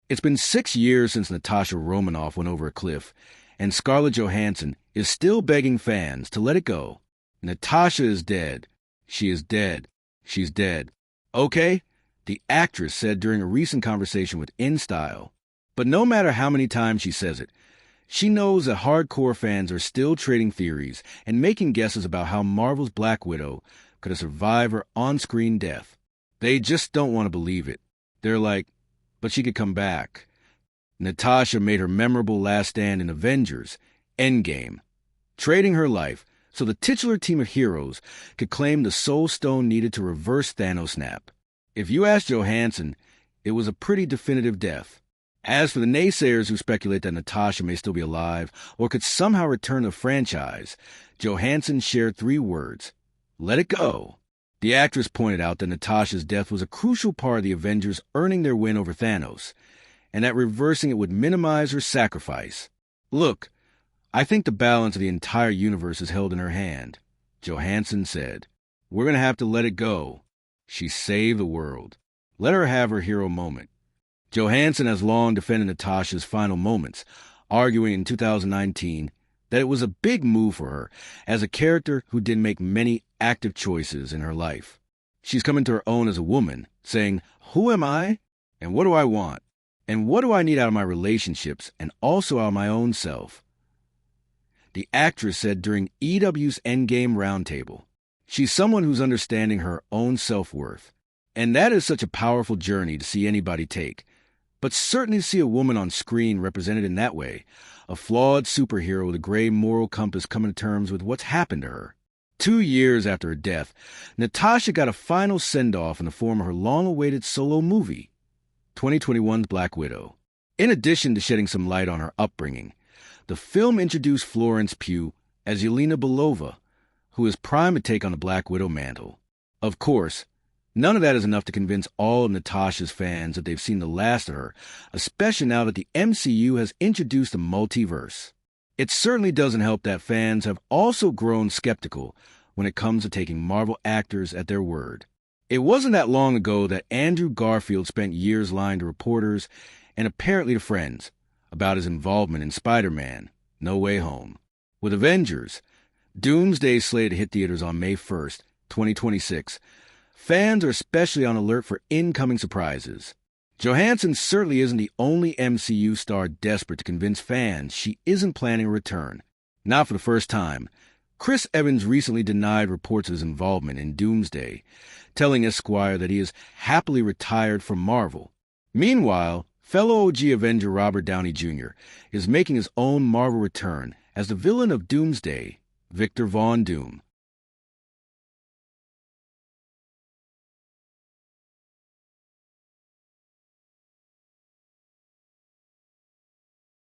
It's been 6 years since Natasha Romanoff went over a cliff, and Scarlett Johansson is still begging fans to let it go. Natasha is dead. She is dead. She's dead. Okay? The actress said during a recent conversation with InStyle. But no matter how many times she says it, she knows that hardcore fans are still trading theories and making guesses about how Marvel's Black Widow could have survived her on-screen death. They just don't want to believe it. They're like, but she could come back. Natasha made her memorable last stand in Avengers Endgame, trading her life so the titular team of heroes could claim the Soul Stone needed to reverse Thanos' snap. If you ask Johansson, it was a pretty definitive death. As for the naysayers who speculate that Natasha may still be alive or could somehow return to the franchise, Johansson shared 3 words: let it go. The actress pointed out that Natasha's death was a crucial part of the Avengers earning their win over Thanos, and that reversing it would minimize her sacrifice. Look, I think the balance of the entire universe is held in her hand. Johansson said, we're going to have to let it go. She saved the world. Let her have her hero moment. Johansson has long defended Natasha's final moments, arguing in 2019 that it was a big move for her as a character who didn't make many active choices in her life. She's come into her own as a woman, saying, who am I? And what do I want? And what do I need out of my relationships and also out of my own self? The actress said during EW's Endgame Roundtable, she's someone who's understanding her own self-worth. And that is such a powerful journey to see anybody take. But certainly to see a woman on screen represented in that way, a flawed superhero with a gray moral compass coming to terms with what's happened to her. 2 years after her death, Natasha got a final send-off in the form of her long-awaited solo movie, 2021's Black Widow. In addition to shedding some light on her upbringing, the film introduced Florence Pugh as Yelena Belova, who is primed to take on the Black Widow mantle. Of course, none of that is enough to convince all of Natasha's fans that they've seen the last of her, especially now that the MCU has introduced the multiverse. It certainly doesn't help that fans have also grown skeptical when it comes to taking Marvel actors at their word. It wasn't that long ago that Andrew Garfield spent years lying to reporters and apparently to friends about his involvement in Spider-Man: No Way Home. With Avengers, Doomsday slated to hit theaters on May 1st, 2026, fans are especially on alert for incoming surprises. Johansson certainly isn't the only MCU star desperate to convince fans she isn't planning a return. Not for the first time, Chris Evans recently denied reports of his involvement in Doomsday, telling Esquire that he is happily retired from Marvel. Meanwhile, fellow OG Avenger Robert Downey Jr. is making his own Marvel return as the villain of Doomsday, Victor Von Doom.